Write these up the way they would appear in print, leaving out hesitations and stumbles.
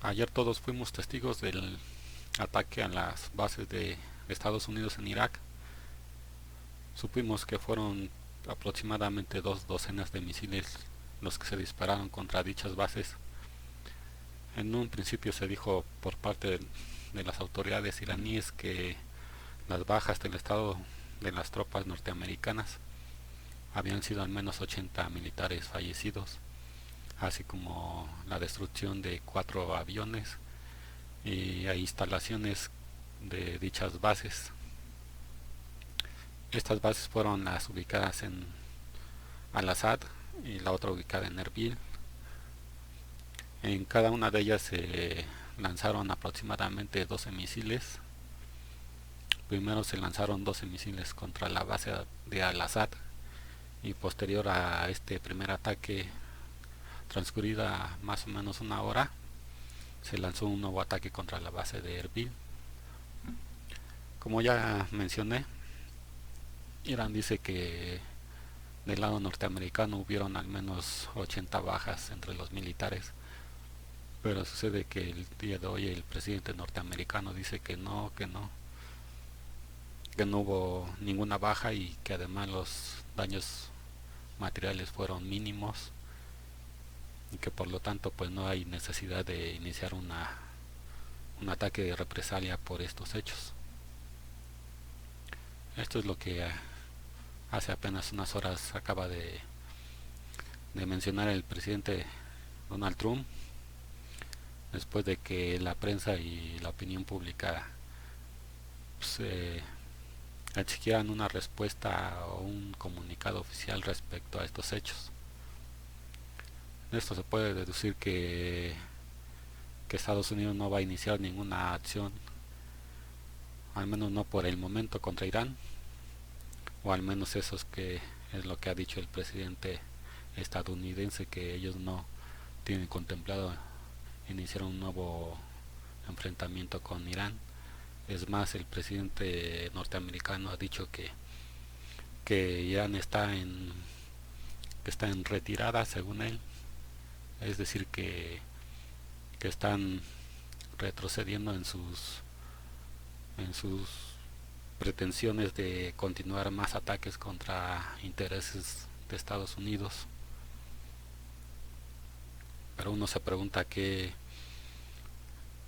Ayer todos fuimos testigos del ataque a las bases de Estados Unidos en Irak. Supimos que fueron aproximadamente 2 docenas de misiles los que se dispararon contra dichas bases. En un principio se dijo por parte de las autoridades iraníes que las bajas del estado de las tropas norteamericanas habían sido al menos 80 militares fallecidos, así como la destrucción de 4 aviones y instalaciones de dichas bases. Estas bases fueron las ubicadas en Al-Assad y la otra ubicada en Erbil. En cada una de ellas se lanzaron aproximadamente 12 misiles. Primero se lanzaron 12 misiles contra la base de Al-Assad y posterior a este primer ataque, transcurrida más o menos una hora, se lanzó un nuevo ataque contra la base de Erbil. Como ya mencioné, Irán dice que del lado norteamericano hubieron al menos 80 bajas entre los militares, pero sucede que el día de hoy el presidente norteamericano dice que no hubo ninguna baja y que además los daños materiales fueron mínimos y que por lo tanto pues no hay necesidad de iniciar un ataque de represalia por estos hechos. Esto es lo que hace apenas unas horas acaba de mencionar el presidente Donald Trump, después de que la prensa y la opinión pública pues, exigieran una respuesta o un comunicado oficial respecto a estos hechos. De esto se puede deducir que Estados Unidos no va a iniciar ninguna acción, al menos no por el momento, contra Irán, o al menos eso es, que es lo que ha dicho el presidente estadounidense, que ellos no tienen contemplado iniciar un nuevo enfrentamiento con Irán. Es más, el presidente norteamericano ha dicho que Irán está en retirada, según él, es decir, que están retrocediendo en sus pretensiones de continuar más ataques contra intereses de Estados Unidos. Pero uno se pregunta qué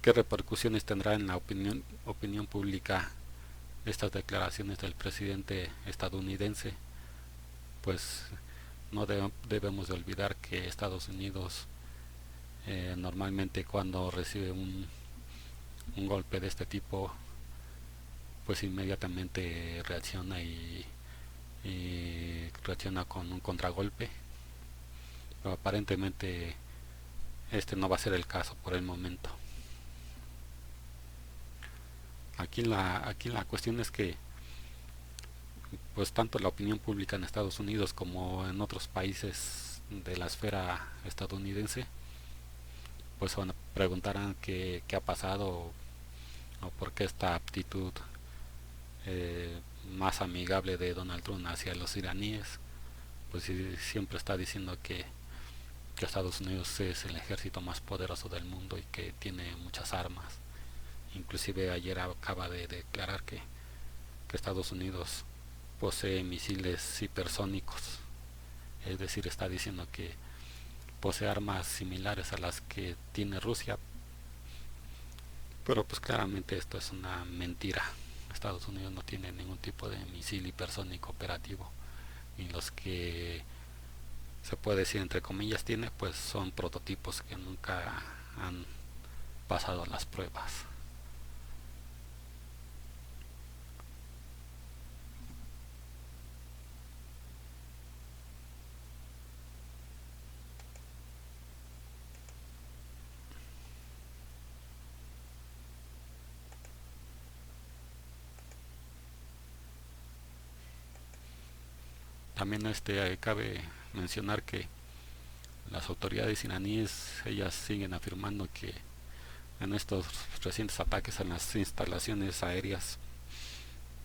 repercusiones tendrá en la opinión pública estas declaraciones del presidente estadounidense. Pues no debemos de olvidar que Estados Unidos normalmente cuando recibe un golpe de este tipo pues inmediatamente reacciona y reacciona con un contragolpe, pero aparentemente este no va a ser el caso por el momento. Aquí la cuestión es que pues tanto la opinión pública en Estados Unidos como en otros países de la esfera estadounidense pues preguntarán qué ha pasado o por qué esta actitud eh, más amigable de Donald Trump hacia los iraníes. Pues siempre está diciendo que Estados Unidos es el ejército más poderoso del mundo y que tiene muchas armas. Inclusive ayer acaba de declarar que Estados Unidos posee misiles hipersónicos, es decir, está diciendo que posee armas similares a las que tiene Rusia, pero pues claramente esto es una mentira. Estados Unidos no tiene ningún tipo de misil hipersónico operativo y los que se puede decir entre comillas tiene pues son prototipos que nunca han pasado las pruebas. También cabe mencionar que las autoridades iraníes ellas siguen afirmando que en estos recientes ataques a las instalaciones aéreas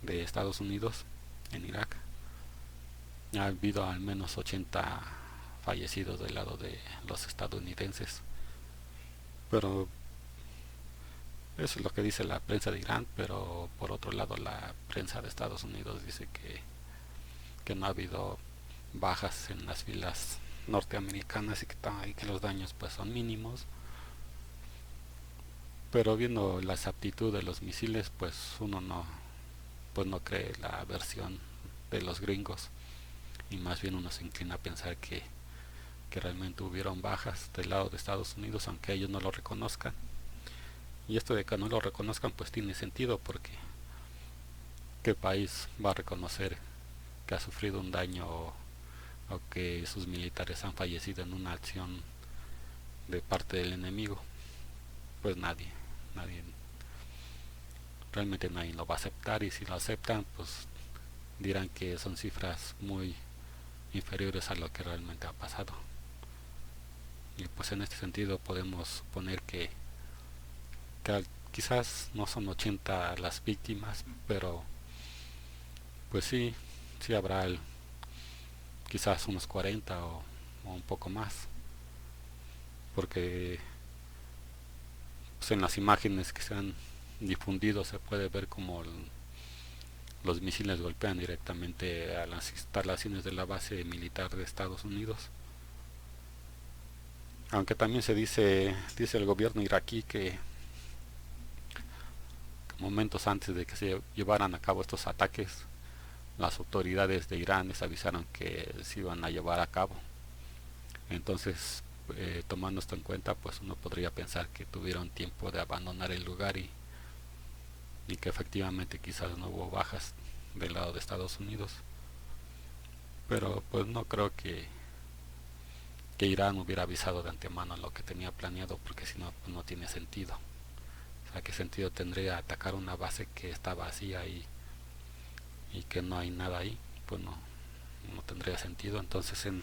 de Estados Unidos en Irak ha habido al menos 80 fallecidos del lado de los estadounidenses. Pero Eso es lo que dice la prensa de Irán, pero por otro lado la prensa de Estados Unidos dice que no ha habido bajas en las filas norteamericanas y que los daños pues son mínimos. Pero viendo la exactitud de los misiles, pues uno no cree la versión de los gringos, y más bien uno se inclina a pensar que realmente hubieron bajas del lado de Estados Unidos, aunque ellos no lo reconozcan. Y esto de que no lo reconozcan pues tiene sentido, porque ¿qué país va a reconocer que ha sufrido un daño o que sus militares han fallecido en una acción de parte del enemigo? Pues nadie, realmente nadie lo va a aceptar, y si lo aceptan pues dirán que son cifras muy inferiores a lo que realmente ha pasado. Y pues en este sentido podemos suponer que quizás no son 80 las víctimas, pero pues sí habrá quizás unos 40 o un poco más, porque pues en las imágenes que se han difundido se puede ver como los misiles golpean directamente a las instalaciones de la base militar de Estados Unidos. Aunque también dice el gobierno iraquí que momentos antes de que se llevaran a cabo estos ataques, las autoridades de Irán les avisaron que se iban a llevar a cabo. Entonces, tomando esto en cuenta, pues uno podría pensar que tuvieron tiempo de abandonar el lugar, y que efectivamente quizás no hubo bajas del lado de Estados Unidos. Pero pues no creo que Irán hubiera avisado de antemano lo que tenía planeado, porque si no, pues no tiene sentido. O sea, ¿qué sentido tendría atacar una base que está vacía y que no hay nada ahí? Pues no tendría sentido. Entonces en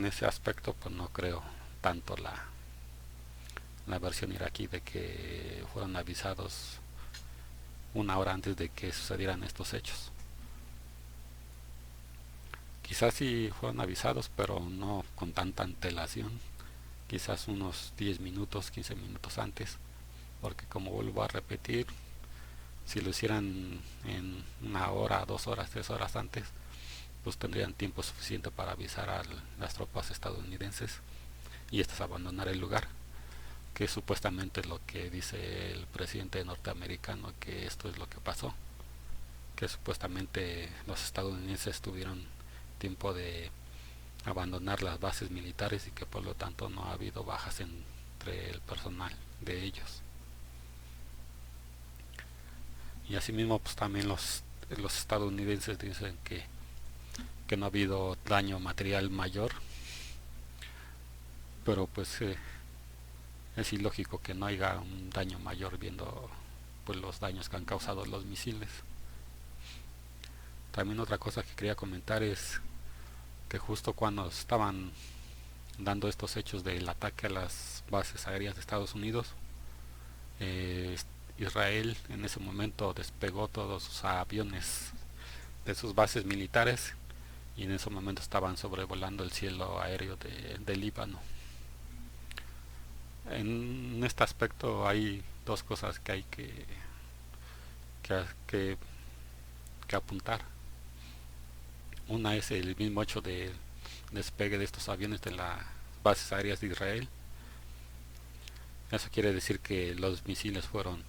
ese aspecto pues no creo tanto la versión iraquí de que fueron avisados una hora antes de que sucedieran estos hechos. Quizás sí fueron avisados, pero no con tanta antelación, quizás unos 10 minutos, 15 minutos antes, porque como vuelvo a repetir, si lo hicieran en una hora, 2 horas, 3 horas antes, pues tendrían tiempo suficiente para avisar a las tropas estadounidenses y estas abandonar el lugar, que supuestamente es lo que dice el presidente norteamericano, que esto es lo que pasó, que supuestamente los estadounidenses tuvieron tiempo de abandonar las bases militares y que por lo tanto no ha habido bajas entre el personal de ellos. Y asimismo pues también los estadounidenses dicen que no ha habido daño material mayor, pero pues es ilógico que no haya un daño mayor viendo pues los daños que han causado los misiles. También otra cosa que quería comentar es que justo cuando estaban dando estos hechos del ataque a las bases aéreas de Estados Unidos, eh, Israel en ese momento despegó todos sus aviones de sus bases militares, y en ese momento estaban sobrevolando el cielo aéreo de Líbano. En este aspecto hay dos cosas que hay que, que, que apuntar. Una es el mismo hecho de despegue de estos aviones de las bases aéreas de Israel. Eso quiere decir que los misiles fueron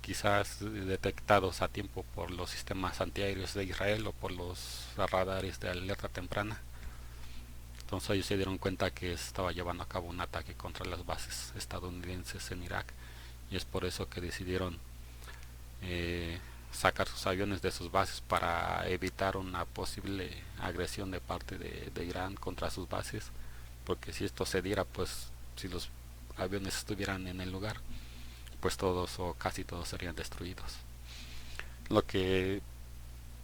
quizás detectados a tiempo por los sistemas antiaéreos de Israel o por los radares de alerta temprana. Entonces ellos se dieron cuenta que estaba llevando a cabo un ataque contra las bases estadounidenses en Irak, y es por eso que decidieron sacar sus aviones de sus bases para evitar una posible agresión de parte de Irán contra sus bases, porque si esto se diera, pues si los aviones estuvieran en el lugar, pues todos o casi todos serían destruidos, lo que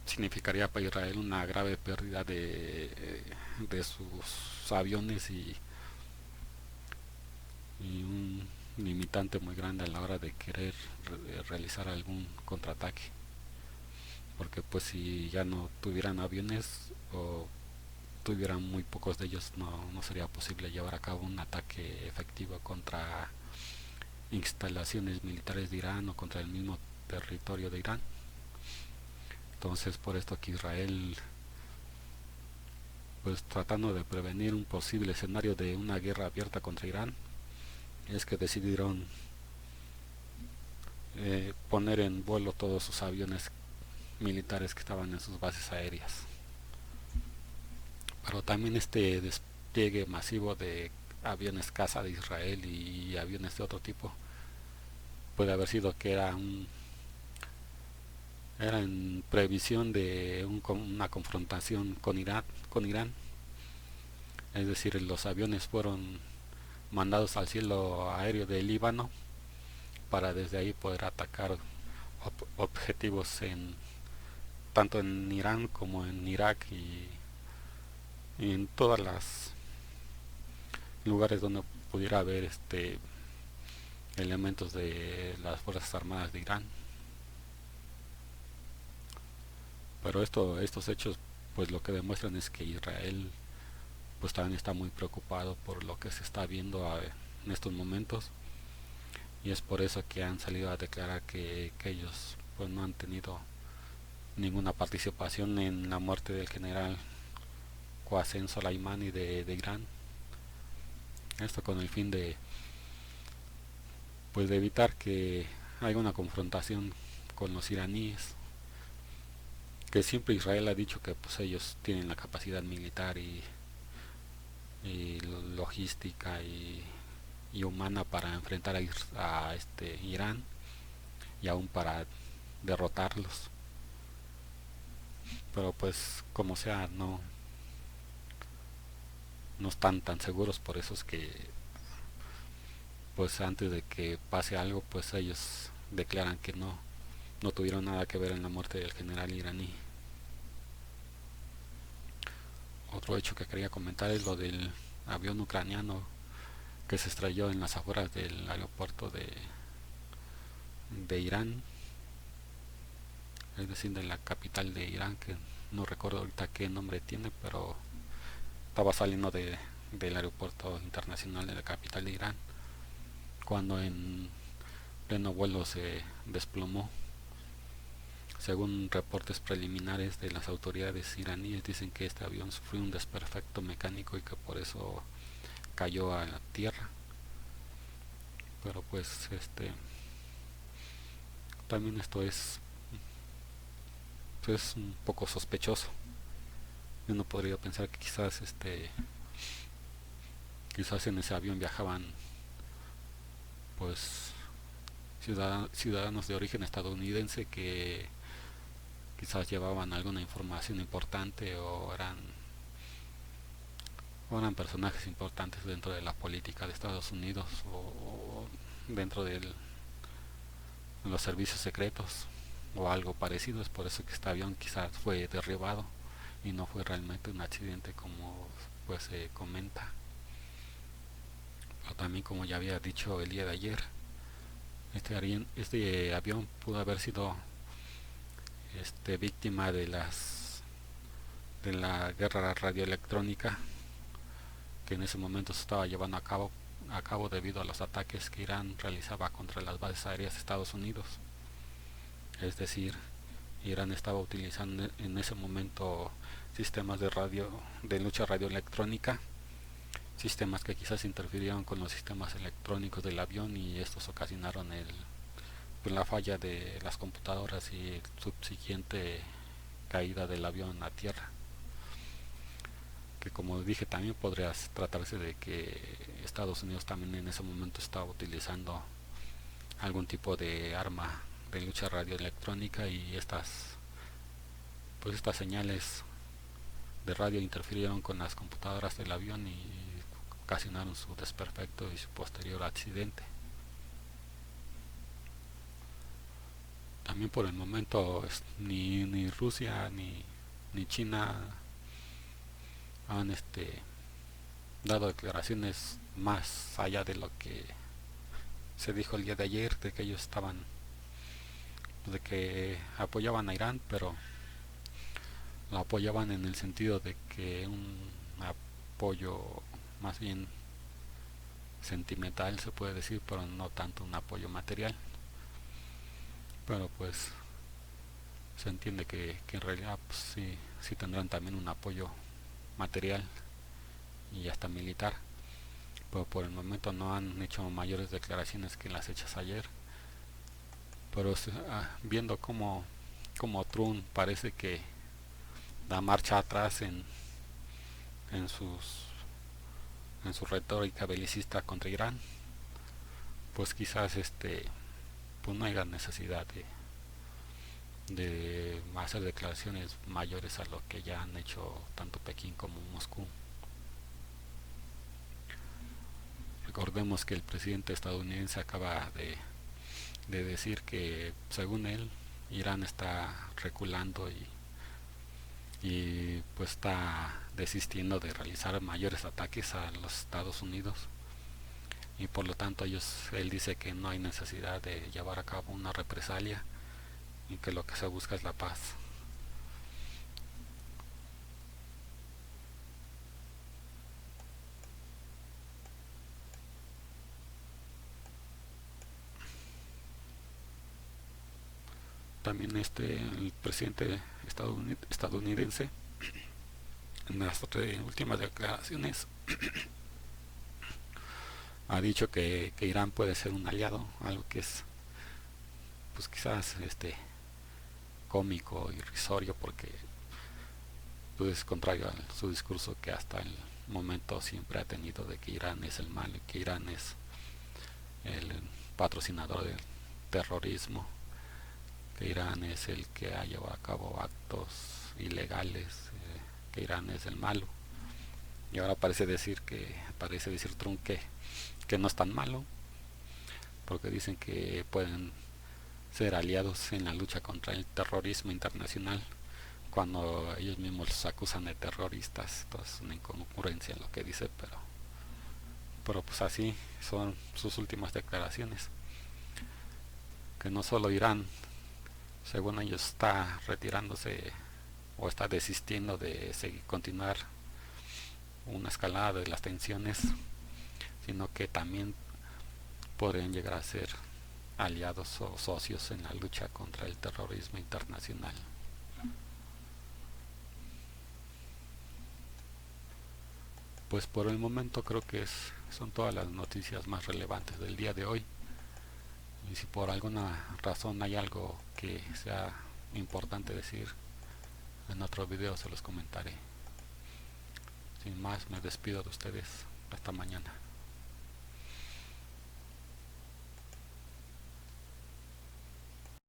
significaría para Israel una grave pérdida de sus aviones, y un limitante muy grande a la hora de querer realizar algún contraataque, porque pues si ya no tuvieran aviones o tuvieran muy pocos de ellos, no sería posible llevar a cabo un ataque efectivo contra instalaciones militares de Irán o contra el mismo territorio de Irán. Entonces por esto que Israel, pues tratando de prevenir un posible escenario de una guerra abierta contra Irán, es que decidieron poner en vuelo todos sus aviones militares que estaban en sus bases aéreas. Pero también este despliegue masivo de aviones caza de Israel y aviones de otro tipo puede haber sido que era en previsión de una confrontación con Irán. Es decir, los aviones fueron mandados al cielo aéreo del Líbano para desde ahí poder atacar objetivos tanto en Irán como en Irak y en todas las lugares donde pudiera haber elementos de las fuerzas armadas de Irán. Pero estos hechos pues lo que demuestran es que Israel pues también está muy preocupado por lo que se está viendo en estos momentos, y es por eso que han salido a declarar que ellos pues no han tenido ninguna participación en la muerte del general Qasem Soleimani de Irán. Esto con el fin de pues de evitar que haya una confrontación con los iraníes, que siempre Israel ha dicho que pues ellos tienen la capacidad militar y logística y humana para enfrentar a Irán y aún para derrotarlos. Pero pues como sea, no están tan seguros. Por eso es que pues antes de que pase algo pues ellos declaran que no tuvieron nada que ver en la muerte del general iraní. Otro hecho que quería comentar es lo del avión ucraniano que se estrelló en las afueras del aeropuerto de Irán, es decir, de la capital de Irán, que no recuerdo ahorita qué nombre tiene, pero estaba saliendo del aeropuerto internacional de la capital de Irán cuando en pleno vuelo se desplomó. Según reportes preliminares de las autoridades iraníes, dicen que este avión sufrió un desperfecto mecánico y que por eso cayó a la tierra. Pero pues también esto es un poco sospechoso. Uno podría pensar que quizás en ese avión viajaban pues ciudadanos de origen estadounidense que quizás llevaban alguna información importante o eran personajes importantes dentro de la política de Estados Unidos o dentro de los servicios secretos o algo parecido. Es por eso que este avión quizás fue derribado y no fue realmente un accidente como pues se comenta. Pero también, como ya había dicho el día de ayer, este avión pudo haber sido víctima de la guerra radioelectrónica que en ese momento se estaba llevando a cabo debido a los ataques que Irán realizaba contra las bases aéreas de Estados Unidos. Es decir, Irán estaba utilizando en ese momento sistemas de lucha radioelectrónica, sistemas que quizás interfirieron con los sistemas electrónicos del avión, y estos ocasionaron la falla de las computadoras y el subsiguiente caída del avión a tierra, que como dije también podría tratarse de que Estados Unidos también en ese momento estaba utilizando algún tipo de arma de lucha radioelectrónica, y estas señales de radio interfirieron con las computadoras del avión y ocasionaron su desperfecto y su posterior accidente. También por el momento ni Rusia ni China han dado declaraciones más allá de lo que se dijo el día de ayer, de que ellos de que apoyaban a Irán, pero lo apoyaban en el sentido de que un apoyo más bien sentimental, se puede decir, pero no tanto un apoyo material. Pero pues se entiende que en realidad pues, sí tendrán también un apoyo material y hasta militar, pero por el momento no han hecho mayores declaraciones que las hechas ayer. Pero viendo como Trump parece que da marcha atrás en sus en su retórica belicista contra Irán, pues quizás pues no haya necesidad de hacer declaraciones mayores a lo que ya han hecho tanto Pekín como Moscú. Recordemos que el presidente estadounidense acaba de decir que según él Irán está reculando y pues está desistiendo de realizar mayores ataques a los Estados Unidos, y por lo tanto él dice que no hay necesidad de llevar a cabo una represalia y que lo que se busca es la paz. También el presidente estadounidense en las últimas declaraciones ha dicho que Irán puede ser un aliado, algo que es pues quizás cómico y irrisorio, porque pues, es contrario a su discurso que hasta el momento siempre ha tenido de que Irán es el mal y que Irán es el patrocinador del terrorismo, que Irán es el que ha llevado a cabo actos ilegales, que Irán es el malo. Y ahora parece decir Trump que no es tan malo, porque dicen que pueden ser aliados en la lucha contra el terrorismo internacional, cuando ellos mismos los acusan de terroristas. Entonces es una incongruencia en lo que dice, pero pues así son sus últimas declaraciones, que no solo Irán, según ellos, está retirándose o está desistiendo de continuar una escalada de las tensiones, sino que también podrían llegar a ser aliados o socios en la lucha contra el terrorismo internacional. Pues por el momento creo que son todas las noticias más relevantes del día de hoy. Y si por alguna razón hay algo que sea importante decir, en otro video se los comentaré. Sin más, me despido de ustedes. Hasta mañana.